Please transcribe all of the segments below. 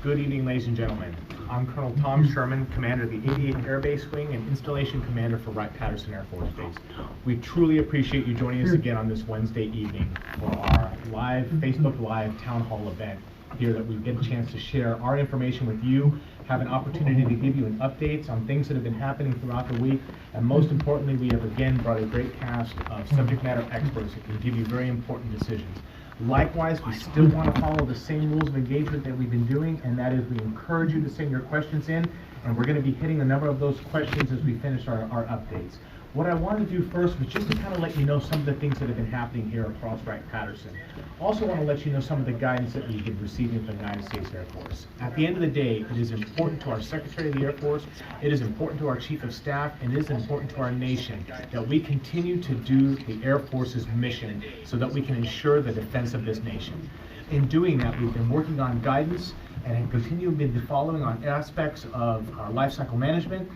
Good evening, ladies and gentlemen. I'm Colonel Thomas Sherman, Commander of the 88th Air Base Wing and Installation Commander for Wright-Patterson Air Force Base. We truly appreciate you joining us again on this Wednesday evening for our live Facebook Live Town Hall event here, that we get a chance to share our information with you, have an opportunity to give you an updates on things that have been happening throughout the week, and most importantly, we have again brought a great cast of subject matter experts that can give you very important decisions. Likewise, we still want to follow the same rules of engagement that we've been doing, and that is we encourage you to send your questions in, and we're going to be hitting a number of those questions as we finish our updates. What I wanted to do first was just to kind of let you know some of the things that have been happening here across Wright-Patterson. Also want to let you know some of the guidance that we've been receiving from the United States Air Force. At the end of the day, it is important to our Secretary of the Air Force, it is important to our Chief of Staff, and it is important to our nation that we continue to do the Air Force's mission so that we can ensure the defense of this nation. In doing that, we've been working on guidance and have continued to be following on aspects of our life cycle management,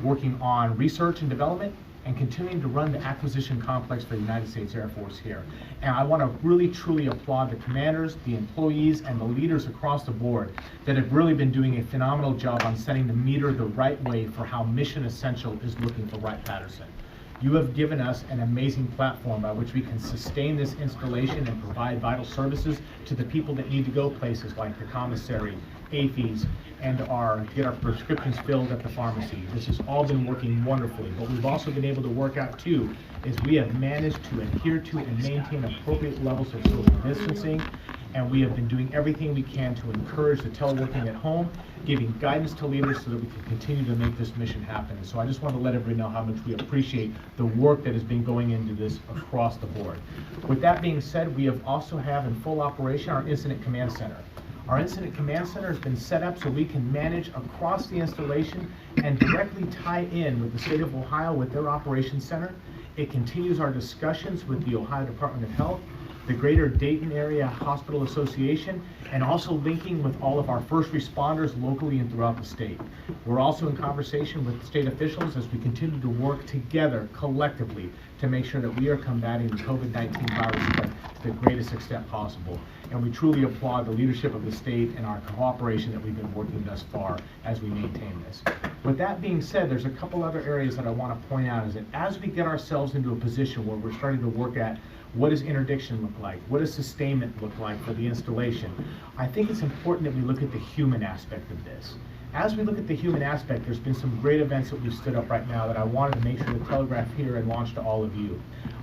working on research and development, and continuing to run the acquisition complex for the United States Air Force here. And I want to really truly applaud the commanders, the employees, and the leaders across the board that have really been doing a phenomenal job on setting the meter the right way for how mission essential is looking for Wright-Patterson. You have given us an amazing platform by which we can sustain this installation and provide vital services to the people that need to go places like the commissary, AFBs, and get our prescriptions filled at the pharmacy. This has all been working wonderfully. What we've also been able to work out too is we have managed to adhere to and maintain appropriate levels of social distancing, and we have been doing everything we can to encourage the teleworking at home, giving guidance to leaders so that we can continue to make this mission happen. So I just want to let everybody know how much we appreciate the work that has been going into this across the board. With that being said, we have also have in full operation our Incident Command Center. Our Incident Command Center has been set up so we can manage across the installation and directly tie in with the state of Ohio with their operations center. It continues our discussions with the Ohio Department of Health, the Greater Dayton Area Hospital Association, and also linking with all of our first responders locally and throughout the state. We're also in conversation with state officials as we continue to work together collectively to make sure that we are combating the COVID-19 virus spread to the greatest extent possible. And we truly applaud the leadership of the state and our cooperation that we've been working thus far as we maintain this. With that being said, there's a couple other areas that I want to point out, is that as we get ourselves into a position where we're starting to work at what does interdiction look like? What does sustainment look like for the installation? I think it's important that we look at the human aspect of this. As we look at the human aspect, there's been some great events that we've stood up right now that I wanted to make sure to telegraph here and launch to all of you.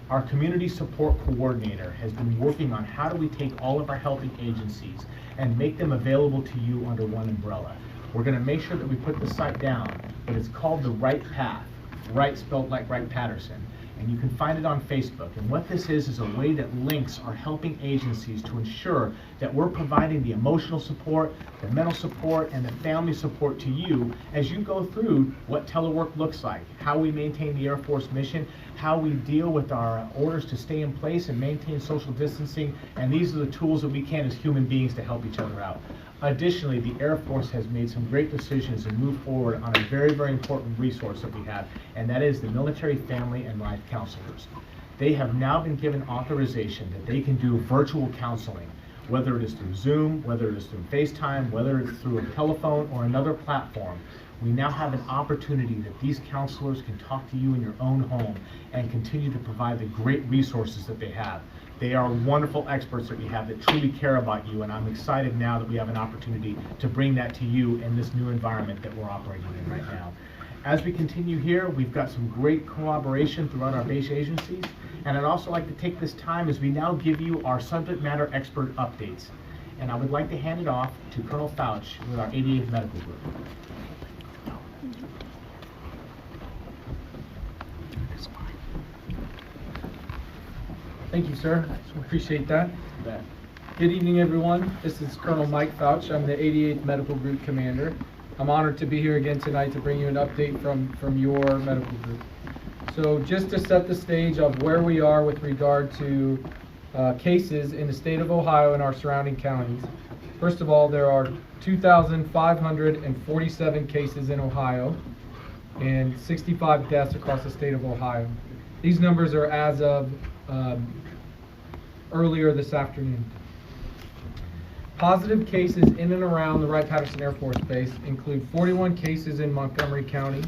Our Community Support Coordinator has been working on how do we take all of our helping agencies and make them available to you under one umbrella. We're going to make sure that we put the site down, but it's called the Wright Path, Wright spelled like Wright-Patterson. And you can find it on Facebook. And what this is a way that links our helping agencies to ensure that we're providing the emotional support, the mental support, and the family support to you as you go through what telework looks like, how we maintain the Air Force mission, how we deal with our orders to stay in place and maintain social distancing, and these are the tools that we can as human beings to help each other out. Additionally, the Air Force has made some great decisions and moved forward on a very, very important resource that we have, and that is the Military Family and Life Counselors. They have now been given authorization that they can do virtual counseling, whether it is through Zoom, whether it is through FaceTime, whether it's through a telephone or another platform. We now have an opportunity that these counselors can talk to you in your own home and continue to provide the great resources that they have. They are wonderful experts that we have that truly care about you, and I'm excited now that we have an opportunity to bring that to you in this new environment that we're operating in right now. As we continue here, we've got some great collaboration throughout our base agencies, and I'd also like to take this time as we now give you our subject matter expert updates. And I would like to hand it off to Colonel Fauch with our 88th Medical Group. Thank you, sir. Appreciate that. Good evening, everyone. This is Colonel Mike Fauch. I'm the 88th Medical Group Commander. I'm honored to be here again tonight to bring you an update from your medical group. So just to set the stage of where we are with regard to cases in the state of Ohio and our surrounding counties. First of all, there are 2,547 cases in Ohio and 65 deaths across the state of Ohio. These numbers are as of earlier this afternoon. Positive cases in and around the Wright-Patterson Air Force Base include 41 cases in Montgomery County,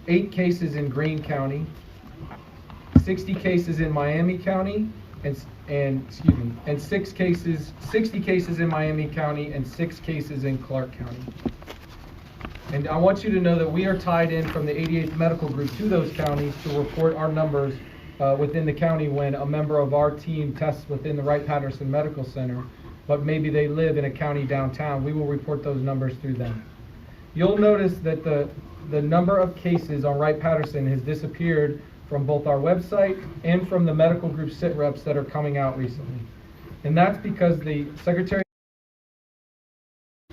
8 cases in Greene County, 60 cases in Miami County, and 60 cases in Miami County and 6 cases in Clark County. And I want you to know that we are tied in from the 88th Medical Group to those counties to report our numbers within the county when a member of our team tests within the Wright-Patterson Medical Center, but maybe they live in a county downtown. We will report those numbers through them. You'll notice that the number of cases on Wright-Patterson has disappeared from both our website and from the medical group sit reps that are coming out recently. And that's because the Secretary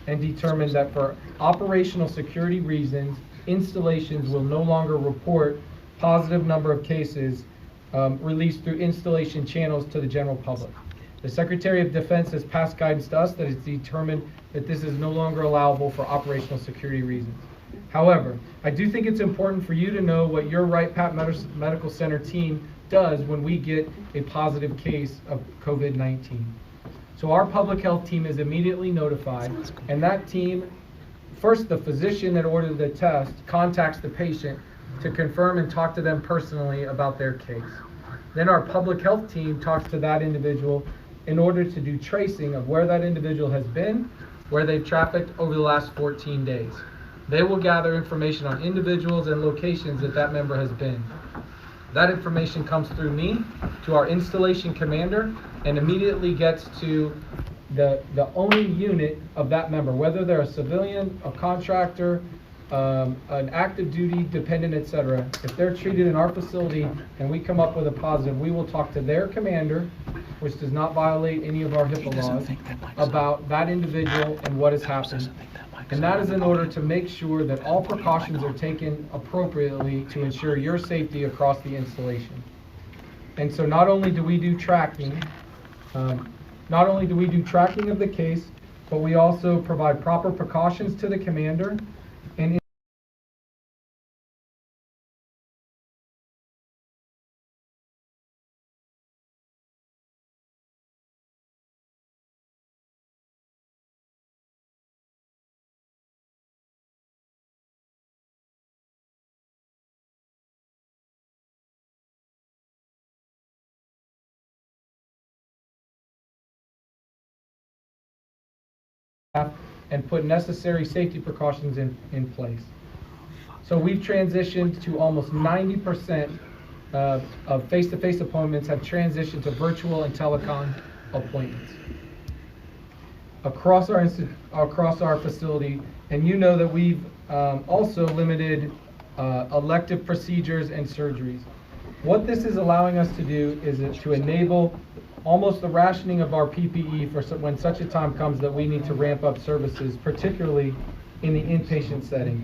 and determined that for operational security reasons, installations will no longer report positive number of cases released through installation channels to the general public. The Secretary of Defense has passed guidance to us that it's determined that this is no longer allowable for operational security reasons. However, I do think it's important for you to know what your Wright-Pat Medical Center team does when we get a positive case of COVID-19. So our public health team is immediately notified, and that team, first the physician that ordered the test contacts the patient to confirm and talk to them personally about their case. Then our public health team talks to that individual in order to do tracing of where that individual has been, where they've trafficked over the last 14 days. They will gather information on individuals and locations that that member has been. That information comes through me to our installation commander and immediately gets to the owning unit of that member, whether they're a civilian, a contractor, an active duty dependent, etc. If they're treated in our facility and we come up with a positive, we will talk to their commander, which does not violate any of our HIPAA laws, about that individual and what has happened. And that is in order to make sure that all precautions are taken appropriately to ensure your safety across the installation. And so not only do we do tracking of the case, but we also provide proper precautions to the commander and put necessary safety precautions in place. So we've transitioned to almost 90% of face-to-face appointments have transitioned to virtual and telecom appointments across our facility. And you know that we've also limited elective procedures and surgeries. What this is allowing us to do is to enable almost the rationing of our PPE for when such a time comes that we need to ramp up services, particularly in the inpatient setting.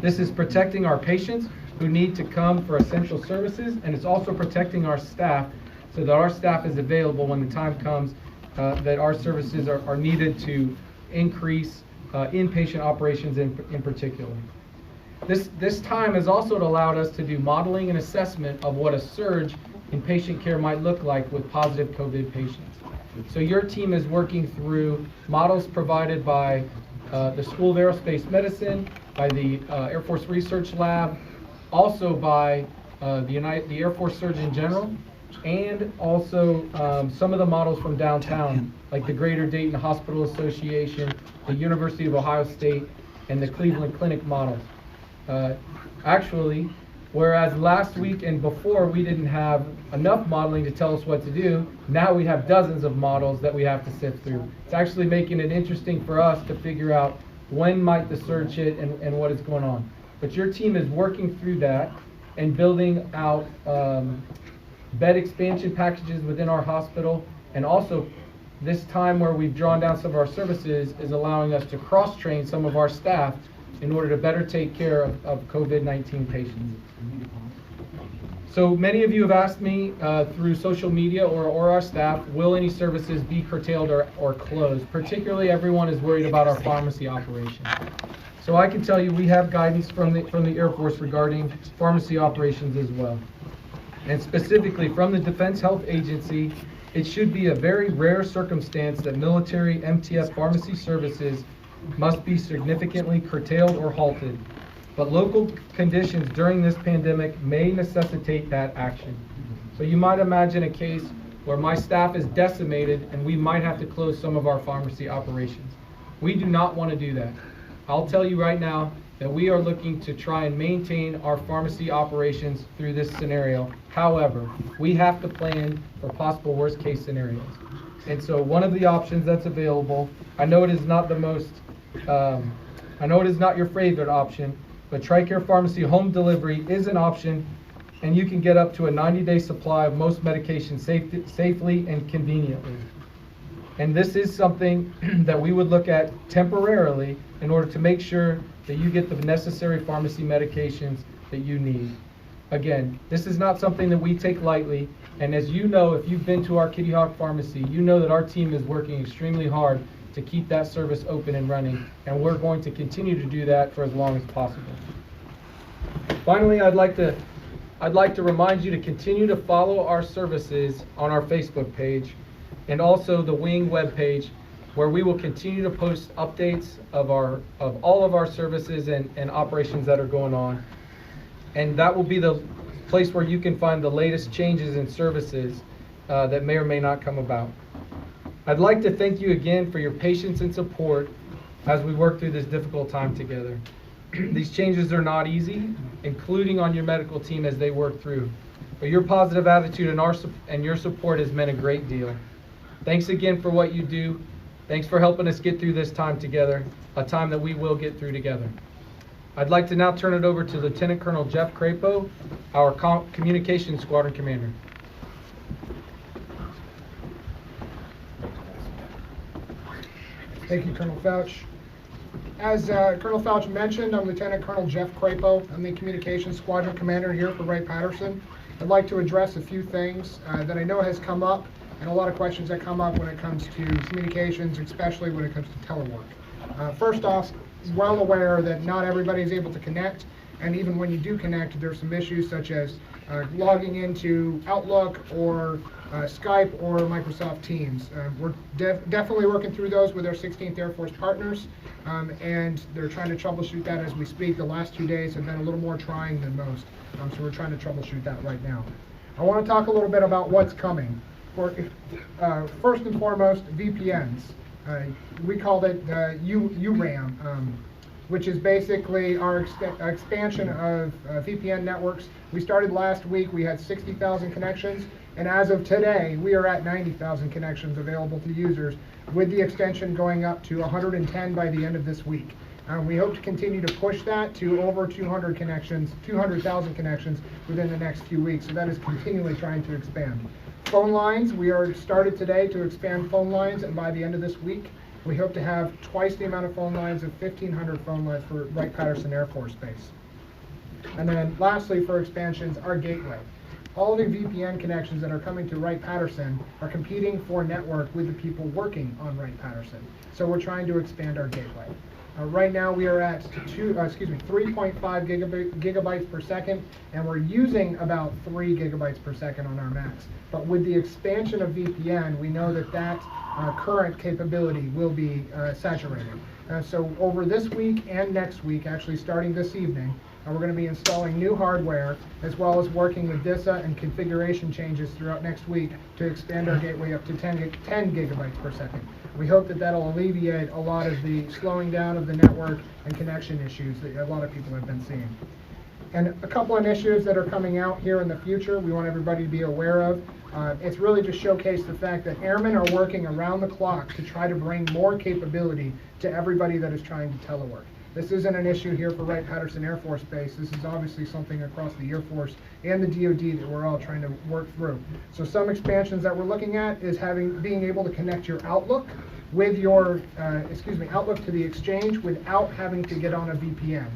This is protecting our patients who need to come for essential services, and it's also protecting our staff so that our staff is available when the time comes that our services are needed to increase inpatient operations in particular. This time has also allowed us to do modeling and assessment of what a surge in patient care might look like with positive COVID patients. So your team is working through models provided by the School of Aerospace Medicine, by the Air Force Research Lab, also by the Air Force Surgeon General, and also some of the models from downtown, like the Greater Dayton Hospital Association, the University of Ohio State, and the Cleveland Clinic models. Actually, whereas last week and before we didn't have enough modeling to tell us what to do, now we have dozens of models that we have to sift through. It's actually making it interesting for us to figure out when might the surge hit and what is going on. But your team is working through that and building out bed expansion packages within our hospital, and also this time where we've drawn down some of our services is allowing us to cross-train some of our staff in order to better take care of COVID-19 patients. So many of you have asked me through social media or our staff, will any services be curtailed or closed? Particularly everyone is worried about our pharmacy operation. So I can tell you we have guidance from the Air Force regarding pharmacy operations as well. And specifically from the Defense Health Agency It should be a very rare circumstance that military MTF pharmacy services must be significantly curtailed or halted, but local conditions during this pandemic may necessitate that action. So you might imagine a case where my staff is decimated and we might have to close some of our pharmacy operations. We do not want to do that. I'll tell you right now that we are looking to try and maintain our pharmacy operations through this scenario. However, we have to plan for possible worst case scenarios. And so one of the options that's available, I know it is not the most, I know it is not your favorite option, but TRICARE Pharmacy home delivery is an option, and you can get up to a 90-day supply of most medications safely and conveniently. And this is something that we would look at temporarily in order to make sure that you get the necessary pharmacy medications that you need. Again, this is not something that we take lightly, and as you know, if you've been to our Kitty Hawk Pharmacy, you know that our team is working extremely hard to keep that service open and running, and we're going to continue to do that for as long as possible. Finally, I'd like to remind you to continue to follow our services on our Facebook page and also the Wing webpage, where we will continue to post updates of all of our services and operations that are going on. And that will be the place where you can find the latest changes in services that may or may not come about. I'd like to thank you again for your patience and support as we work through this difficult time together. These changes are not easy, including on your medical team as they work through. But your positive attitude and your support has meant a great deal. Thanks again for what you do. Thanks for helping us get through this time together, a time that we will get through together. I'd like to now turn it over to Lieutenant Colonel Jeff Crapo, our Communications Squadron Commander. Thank you, Colonel Fouch. As Colonel Fouch mentioned, I'm Lieutenant Colonel Jeff Crapo. I'm the Communications Squadron Commander here for Wright-Patterson. I'd like to address a few things that I know has come up, and a lot of questions that come up when it comes to communications, especially when it comes to telework. First off, well aware that not everybody is able to connect, and even when you do connect, there's some issues such as logging into Outlook or Skype or Microsoft Teams. We're definitely working through those with our 16th Air Force partners, and they're trying to troubleshoot that as we speak. The last 2 days have been a little more trying than most, so we're trying to troubleshoot that right now. I want to talk a little bit about what's coming. First and foremost, VPNs. We called it URAM, which is basically our expansion of VPN networks. We started last week, we had 60,000 connections, and as of today, we are at 90,000 connections available to users, with the extension going up to 110 by the end of this week. We hope to continue to push that to over 200,000 connections within the next few weeks, so that is continually trying to expand. Phone lines, we are started today to expand phone lines, and by the end of this week, we hope to have twice the amount of phone lines of 1,500 phone lines for Wright-Patterson Air Force Base. And then lastly, for expansions, our gateway. All the VPN connections that are coming to Wright-Patterson are competing for network with the people working on Wright-Patterson. So we're trying to expand our gateway. Right now we are at 3.5 gigabytes per second, and we're using about 3 gigabytes per second on our max. But with the expansion of VPN, we know that current capability will be saturated. So over this week and next week, actually starting this evening, we're going to be installing new hardware, as well as working with DISA and configuration changes throughout next week to expand our gateway up to 10 gigabytes per second. We hope that that'll alleviate a lot of the slowing down of the network and connection issues that a lot of people have been seeing. And a couple initiatives that are coming out here in the future we want everybody to be aware of. It's really to showcase the fact that airmen are working around the clock to try to bring more capability to everybody that is trying to telework. This isn't an issue here for Wright-Patterson Air Force Base. This is obviously something across the Air Force and the DoD that we're all trying to work through. So some expansions that we're looking at is being able to connect your Outlook with your, Outlook to the Exchange without having to get on a VPN.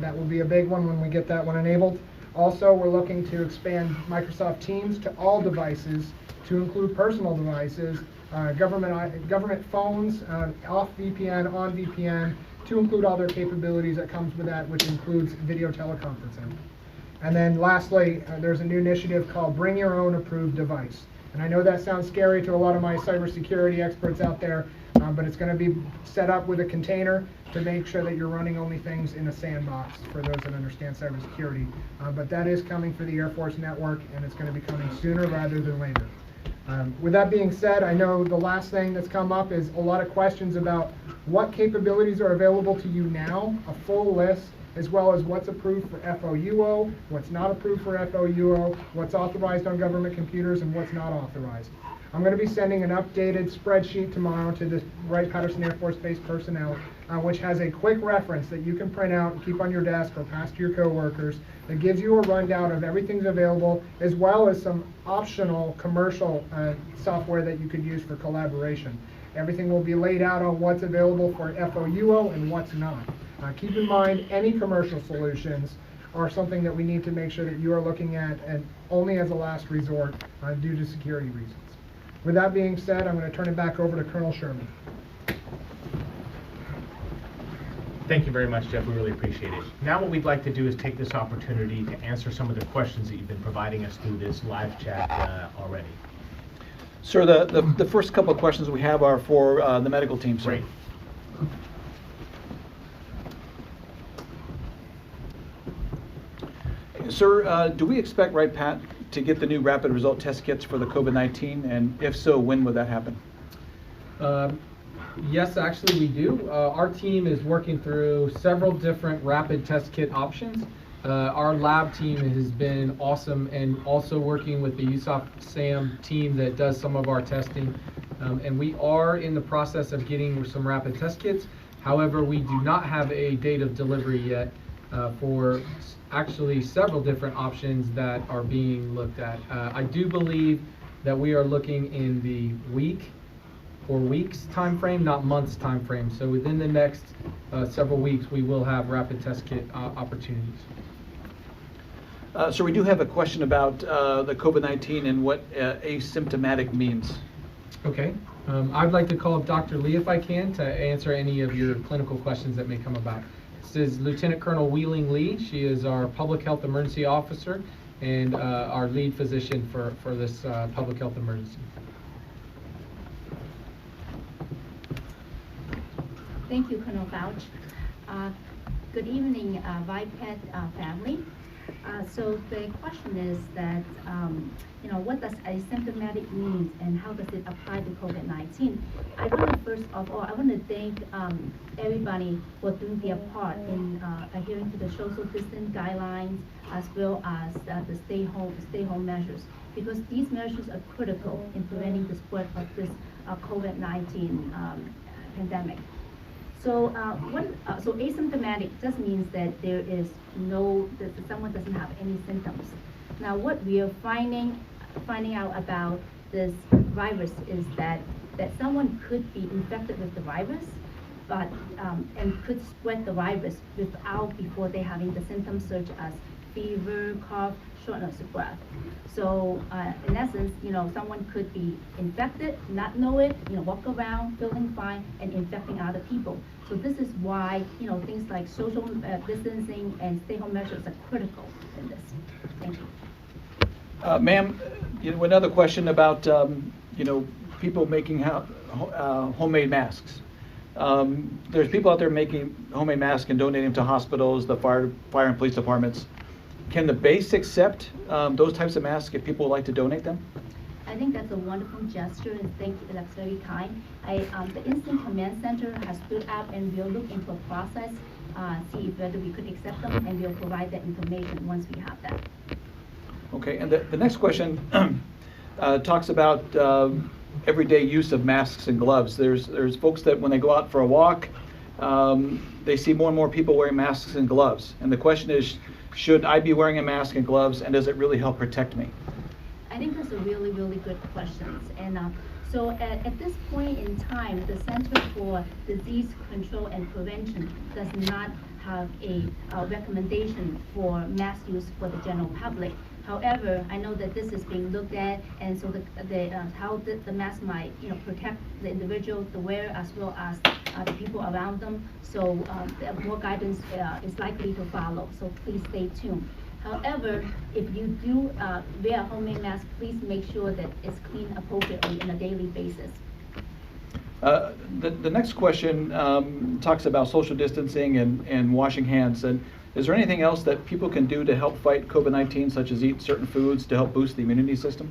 That will be a big one when we get that one enabled. Also, we're looking to expand Microsoft Teams to all devices, to include personal devices, government phones, off VPN, on VPN, to include all their capabilities that comes with that, which includes video teleconferencing. And then lastly, there's a new initiative called Bring Your Own Approved Device. And I know that sounds scary to a lot of my cybersecurity experts out there, but it's going to be set up with a container to make sure that you're running only things in a sandbox for those that understand cybersecurity. But that is coming for the Air Force network, and it's going to be coming sooner rather than later. With that being said, I know the last thing that's come up is a lot of questions about what capabilities are available to you now, a full list, as well as what's approved for FOUO, what's not approved for FOUO, what's authorized on government computers, and what's not authorized. I'm going to be sending an updated spreadsheet tomorrow to the Wright-Patterson Air Force Base personnel, which has a quick reference that you can print out and keep on your desk or pass to your coworkers that gives you a rundown of everything's available, as well as some optional commercial software that you could use for collaboration. Everything will be laid out on what's available for FOUO and what's not. Keep in mind, any commercial solutions are something that we need to make sure that you are looking at and only as a last resort due to security reasons. With that being said, I'm going to turn it back over to Colonel Sherman. Thank you very much, Jeff. We really appreciate it. Now what we'd like to do is take this opportunity to answer some of the questions that you've been providing us through this live chat already. Sir, the first couple of questions we have are for the medical team, sir. Great. Sir, do we expect Wright-Pat to get the new rapid result test kits for the COVID-19? And if so, when would that happen? Yes, actually we do. Our team is working through several different rapid test kit options. Our lab team has been awesome and also working with the USOF SAM team that does some of our testing. And we are in the process of getting some rapid test kits. However, we do not have a date of delivery yet for actually several different options that are being looked at. I do believe that we are looking in the week or weeks time frame, not months time frame. So within the next several weeks, we will have rapid test kit opportunities. So we do have a question about the COVID-19 and what asymptomatic means. Okay. I'd like to call up Dr. Lee if I can to answer any of your clinical questions that may come about. This is Lieutenant Colonel Wheeling Lee. She is our Public Health Emergency Officer and our lead physician for this public health emergency. Thank you, Colonel Fauch. Good evening, Wright-Pat family. So the question is that, what does asymptomatic mean and how does it apply to COVID-19? I want to first of all, I want to thank everybody for doing their part in adhering to the social distance guidelines as well as the stay home measures, because these measures are critical in preventing the spread of this COVID-19 pandemic. So so asymptomatic just means that there is that someone doesn't have any symptoms. Now what we are finding out about this virus is that someone could be infected with the virus, but and could spread the virus before they having the symptoms such as fever, cough, shortness of breath. So in essence, someone could be infected, not know it, walk around feeling fine and infecting other people. So this is why, things like social distancing and stay-home measures are critical in this. Thank you. Ma'am, another question about, people making homemade masks. There's people out there making homemade masks and donating them to hospitals, the fire and police departments. Can the base accept those types of masks if people would like to donate them? I think that's a wonderful gesture, and thank you. That's very kind. The Incident Command Center has stood up, and we'll look into a process, see whether we could accept them, and we'll provide that information once we have that. Okay, and the next question talks about everyday use of masks and gloves. There's folks that when they go out for a walk, they see more and more people wearing masks and gloves. And the question is, should I be wearing a mask and gloves, and does it really help protect me? I think that's a really, really good question. And so at this point in time, the Center for Disease Control and Prevention does not have a recommendation for mask use for the general public. However, I know that this is being looked at, and so how the mask might protect the individual, the wearer, as well as the people around them. So more guidance is likely to follow. So please stay tuned. However, if you do wear a homemade mask, please make sure that it's cleaned appropriately on a daily basis. The next question talks about social distancing and washing hands. And is there anything else that people can do to help fight COVID-19, such as eat certain foods to help boost the immunity system?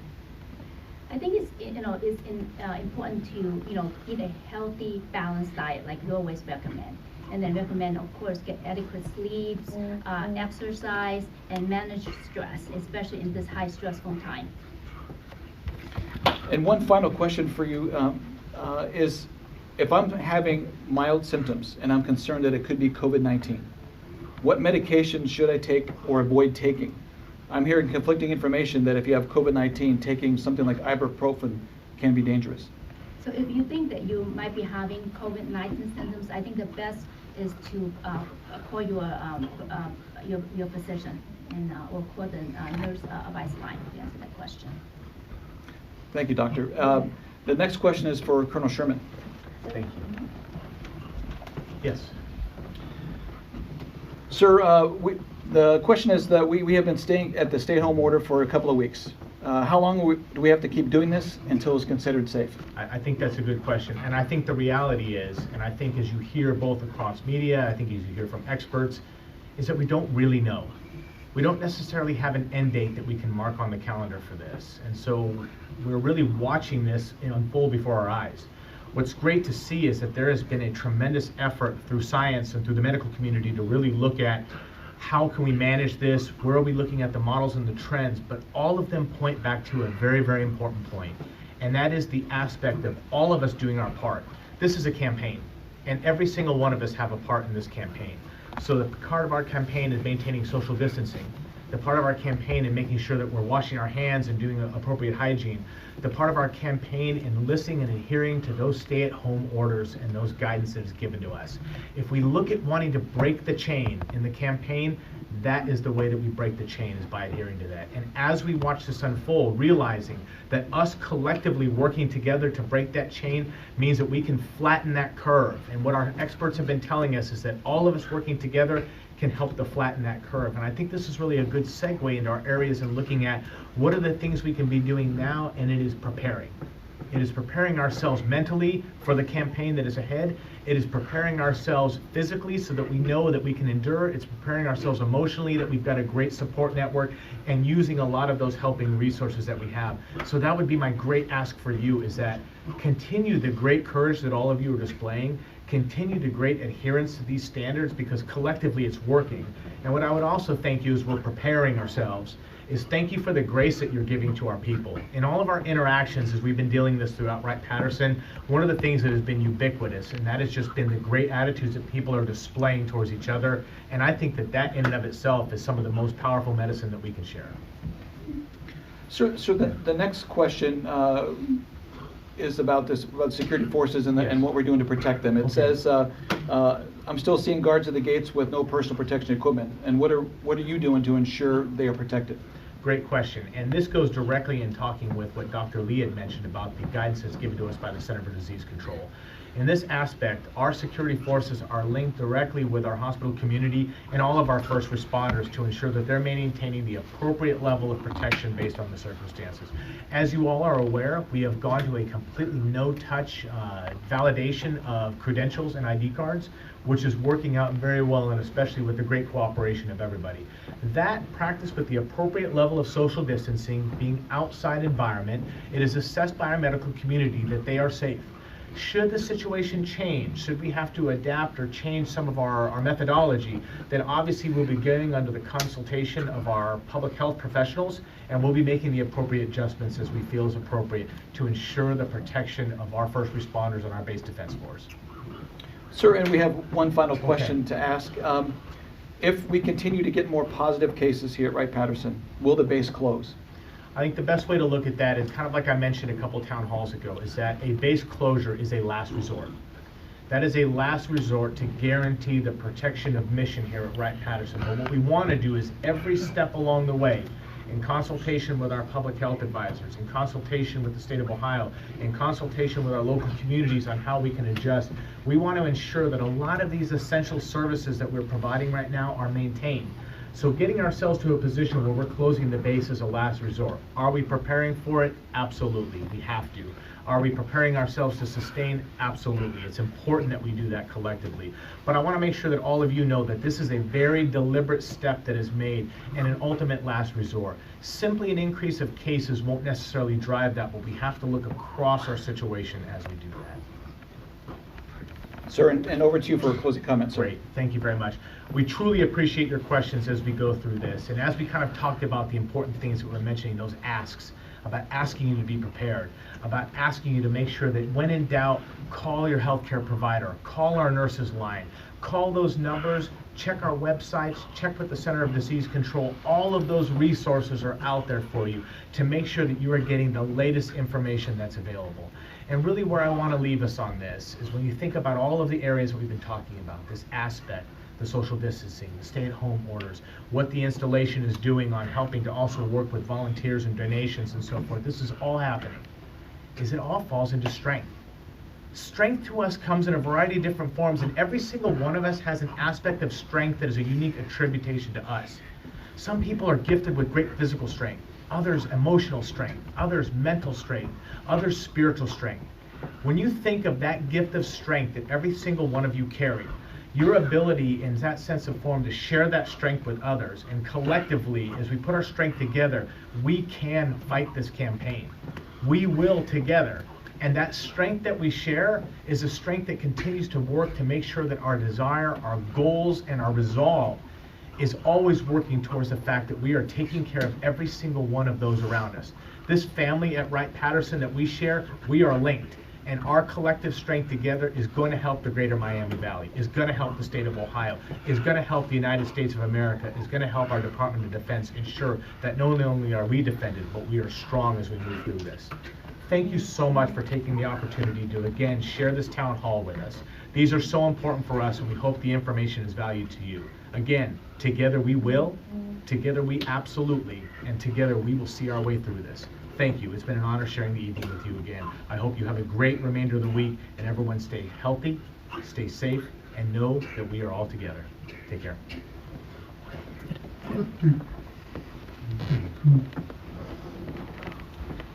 I think it's important to eat a healthy, balanced diet like you always recommend. And then recommend, of course, get adequate sleeps, exercise, and manage stress, especially in this high stressful time. And one final question for you is, if I'm having mild symptoms and I'm concerned that it could be COVID-19, what medication should I take or avoid taking? I'm hearing conflicting information that if you have COVID-19, taking something like ibuprofen can be dangerous. So if you think that you might be having COVID-19 symptoms, I think the best is to call your physician and or call the nurse advice line to answer that question. Thank you, Doctor. The next question is for Colonel Sherman. Thank you. Yes. Sir, the question is that we have been staying at the stay-at-home order for a couple of weeks. How long do we have to keep doing this until it's considered safe? I think that's a good question. And I think the reality is, and I think as you hear both across media, I think as you hear from experts, is that we don't really know. We don't necessarily have an end date that we can mark on the calendar for this. And so we're really watching this unfold before our eyes. What's great to see is that there has been a tremendous effort through science and through the medical community to really look at how can we manage this, where are we looking at the models and the trends, but all of them point back to a very, very important point, and that is the aspect of all of us doing our part. This is a campaign, and every single one of us have a part in this campaign. So the part of our campaign is maintaining social distancing. The part of our campaign in making sure that we're washing our hands and doing appropriate hygiene. The part of our campaign in listening and adhering to those stay-at-home orders and those guidances given to us. If we look at wanting to break the chain in the campaign, that is the way that we break the chain, is by adhering to that. And as we watch this unfold, realizing that us collectively working together to break that chain means that we can flatten that curve. And what our experts have been telling us is that all of us working together can help to flatten that curve. And I think this is really a good segue into our areas and looking at what are the things we can be doing now, and it is preparing. It is preparing ourselves mentally for the campaign that is ahead. It is preparing ourselves physically so that we know that we can endure. It's preparing ourselves emotionally, that we've got a great support network, and using a lot of those helping resources that we have. So that would be my great ask for you, is that continue the great courage that all of you are displaying. Continue the great adherence to these standards, because collectively it's working. And what I would also thank you as we're preparing ourselves is thank you for the grace that you're giving to our people. In all of our interactions, as we've been dealing this throughout Wright-Patterson, one of the things that has been ubiquitous, and that has just been the great attitudes that people are displaying towards each other. And I think that that in and of itself is some of the most powerful medicine that we can share. So the next question is about security forces and, and what we're doing to protect them. It says, I'm still seeing guards at the gates with no personal protection equipment. And what are you doing to ensure they are protected? Great question. And this goes directly in talking with what Dr. Lee had mentioned about the guidance that's given to us by the Center for Disease Control. In this aspect, our security forces are linked directly with our hospital community and all of our first responders to ensure that they're maintaining the appropriate level of protection based on the circumstances. As you all are aware, we have gone to a completely no-touch validation of credentials and ID cards, which is working out very well, and especially with the great cooperation of everybody. That practice with the appropriate level of social distancing, being outside environment, it is assessed by our medical community that they are safe. Should the situation change, should we have to adapt or change some of our methodology, then obviously we'll be going under the consultation of our public health professionals, and we'll be making the appropriate adjustments as we feel is appropriate to ensure the protection of our first responders and our base defense force. Sir, and we have one final question to ask. If we continue to get more positive cases here at Wright-Patterson, will the base close? I think the best way to look at that is kind of like I mentioned a couple town halls ago, is that a base closure is a last resort. That is a last resort to guarantee the protection of mission here at Wright-Patterson. But what we want to do is every step along the way, in consultation with our public health advisors, in consultation with the state of Ohio, in consultation with our local communities on how we can adjust, we want to ensure that a lot of these essential services that we're providing right now are maintained. So getting ourselves to a position where we're closing the base is a last resort. Are we preparing for it? Absolutely, we have to. Are we preparing ourselves to sustain? Absolutely. It's important that we do that collectively. But I want to make sure that all of you know that this is a very deliberate step that is made and an ultimate last resort. Simply an increase of cases won't necessarily drive that, but we have to look across our situation as we do that. Sir, and over to you for a closing comment, sir. Great, thank you very much. We truly appreciate your questions as we go through this. And as we kind of talked about the important things that we're mentioning, those asks, about asking you to be prepared, about asking you to make sure that when in doubt, call your healthcare provider, call our nurses line, call those numbers, check our websites, check with the Center of Disease Control. All of those resources are out there for you to make sure that you are getting the latest information that's available. And really where I want to leave us on this is when you think about all of the areas that we've been talking about, this aspect, the social distancing, the stay-at-home orders, what the installation is doing on helping to also work with volunteers and donations and so forth. This is all happening. It all falls into strength. Strength to us comes in a variety of different forms, and every single one of us has an aspect of strength that is a unique attribution to us. Some people are gifted with great physical strength, others emotional strength, others mental strength, others spiritual strength. When you think of that gift of strength that every single one of you carry, your ability in that sense of form to share that strength with others, and collectively, as we put our strength together, we can fight this campaign. We will together. And that strength that we share is a strength that continues to work to make sure that our desire, our goals, and our resolve is always working towards the fact that we are taking care of every single one of those around us. This family at Wright-Patterson that we share, we are linked. And our collective strength together is going to help the greater Miami Valley, is going to help the state of Ohio, is going to help the United States of America, is going to help our Department of Defense ensure that not only are we defended, but we are strong as we move through this. Thank you so much for taking the opportunity to, again, share this town hall with us. These are so important for us, and we hope the information is valued to you. Again, together we will, together we absolutely, and together we will see our way through this. Thank you. It's been an honor sharing the evening with you again. I hope you have a great remainder of the week, and everyone stay healthy, stay safe, and know that we are all together. Take care.